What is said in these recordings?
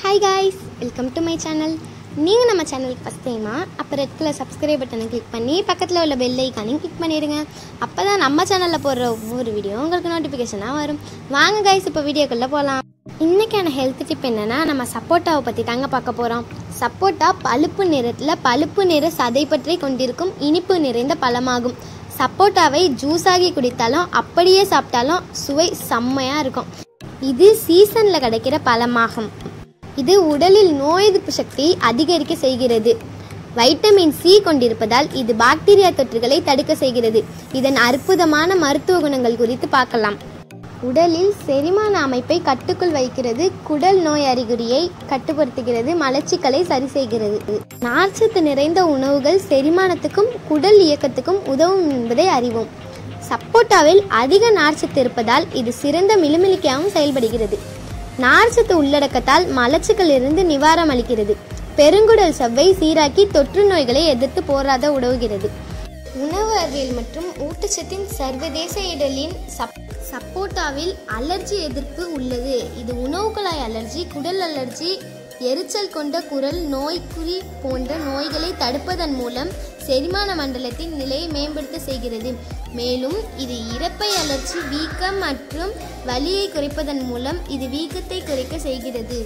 Hi guys, welcome to my channel. நீங்கள் நம்ம சேனலுக்கு ஃபஸ்ட் டைமா அப்போ ரெட் கலர் சப்ஸ்கிரைப் பட்டனை கிளிக் பண்ணி பக்கத்தில் உள்ள பெல் ஐக்கானையும் கிளிக் பண்ணிடுங்க. அப்போ தான் நம்ம சேனலில் போடுற ஒவ்வொரு வீடியோ உங்களுக்கு நோட்டிஃபிகேஷனாக வரும். வாங்க கைஸ், இப்போ வீடியோக்குள்ளே போகலாம். இன்றைக்கான ஹெல்த் டிப் என்னென்னா, நம்ம சப்போட்டாவை பற்றி தாங்க பார்க்க போகிறோம். சப்போட்டா பழுப்பு நிறத்தில் பழுப்பு நிற சதை பற்றி கொண்டிருக்கும் இனிப்பு நிறைந்த பழமாகும். சப்போட்டாவை ஜூஸாகி குடித்தாலும் அப்படியே சாப்பிட்டாலும் சுவை செம்மையாக இருக்கும். இது சீசனில் கிடைக்கிற பழமாகும். இது உடலில் நோய் எதிர்ப்பு சக்தியை அதிகரிக்க செய்கிறது. வைட்டமின் சி கொண்டிருப்பதால் இது பாக்டீரியா தொற்றுகளை தடுக்க செய்கிறது. இதன் அற்புதமான மருத்துவ குணங்கள் குறித்து பார்க்கலாம். உடலில் செரிமான அமைப்பை கட்டுக்குள் வைக்கிறது, குடல் நோய் அறிகுறியை கட்டுப்படுத்துகிறது, மலச்சிக்கலை சரி செய்கிறது. நார்ச்சத்து நிறைந்த உணவுகள் செரிமானத்துக்கும் குடல் இயக்கத்துக்கும் உதவும் என்பதை அறிவோம். சப்போட்டாவில் அதிக நார்ச்சத்து இருப்பதால் இது சிறந்த மிளுமிளிக்காகவும் செயல்படுகிறது. நார்ச்சத்து உள்ளடக்கத்தால் மலச்சிக்கலிருந்து நிவாரணம் அளிக்கிறது. பெருங்குடல் சவ்வை சீராக்கி தொற்று நோய்களை எதிர்த்து போராட உதவுகிறது. உணவு அறிவியல் மற்றும் ஊட்டச்சத்தின் சர்வதேச இதழின் சப்போட்டாவில் அலர்ஜி எதிர்ப்பு உள்ளது. இது உணவு குழாய் அலர்ஜி, குடல் அலர்ஜி, எரிச்சல் கொண்ட குரல், நோய்க்குறி போன்ற நோய்களை தடுப்பதன் மூலம் செரிமான மண்டலத்தின் நிலையை மேம்படுத்த செய்கிறது. மேலும் இது இரைப்பை அலர்ஜி, வீக்கம் மற்றும் வலியை குறைப்பதன் மூலம் இது வீக்கத்தை குறைக்க செய்கிறது.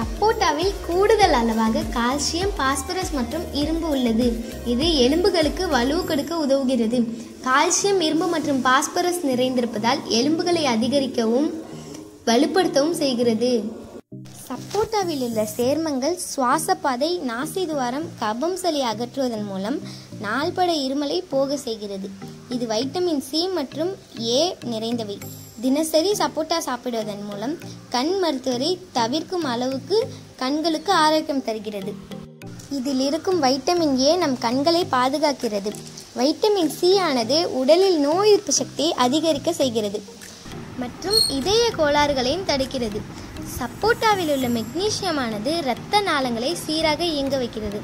சப்போட்டாவில் கூடுதல் அளவாக கால்சியம், பாஸ்பரஸ் மற்றும் இரும்பு உள்ளது. இது எலும்புகளுக்கு வலு கொடுக்க உதவுகிறது. கால்சியம், இரும்பு மற்றும் பாஸ்பரஸ் நிறைந்திருப்பதால் எலும்புகளை அதிகரிக்கவும் வலுப்படுத்தவும் செய்கிறது. சப்போட்டாவில் உள்ள சேர்மங்கள் சுவாசப்பாதை, நாசி துவாரம், கபம் சளி அகற்றுவதன் மூலம் நாள்பட இருமலை போக செய்கிறது. இது வைட்டமின் சி மற்றும் ஏ நிறைந்தவை. தினசரி சப்போட்டா சாப்பிடுவதன் மூலம் கண் மருத்துவரை தவிர்க்கும் அளவுக்கு கண்களுக்கு ஆரோக்கியம் தருகிறது. இதில் இருக்கும் வைட்டமின் ஏ நம் கண்களை பாதுகாக்கிறது. வைட்டமின் சி ஆனது உடலில் நோய் எதிர்ப்பு சக்தியை அதிகரிக்க செய்கிறது மற்றும் இதய கோளாறுகளையும் தடுக்கிறது. சப்போட்டாவில் உள்ள மெக்னீசியமானது இரத்த நாளங்களை சீராக இயங்க வைக்கிறது.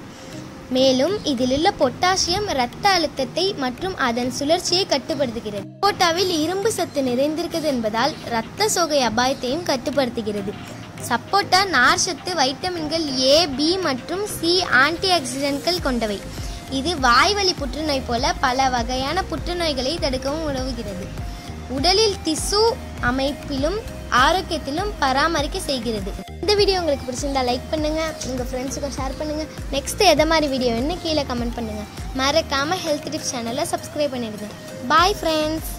மேலும் இதில் உள்ள பொட்டாசியம் இரத்த அழுத்தத்தை மற்றும் அதன் சுழற்சியை கட்டுப்படுத்துகிறது. சப்போட்டாவில் இரும்பு சத்து நிறைந்திருக்கிறது என்பதால் இரத்த சோகை அபாயத்தையும் கட்டுப்படுத்துகிறது. சப்போட்டா நார்ச்சத்து, வைட்டமின்கள் ஏ, பி மற்றும் சி, ஆன்டி ஆக்சிடென்ட்கள் கொண்டவை. இது வாய்வழி புற்றுநோய் போல பல வகையான புற்றுநோய்களை தடுக்கவும் உதவுகிறது. உடலில் திசு அமைப்பிலும் ஆரோக்கியத்திலும் பராமரிக்க செய்கிறது. இந்த வீடியோ உங்களுக்கு பிடிச்சிருந்தா லைக் பண்ணுங்க, உங்க ஃப்ரெண்ட்ஸுக்கும் ஷேர் பண்ணுங்க. நெக்ஸ்ட் எதை மாதிரி வீடியோ என்ன கீழே கமெண்ட் பண்ணுங்க. மறக்காம ஹெல்த் டிப்ஸ் சேனலை சப்ஸ்கிரைப் பண்ணிடுங்க. Bye friends.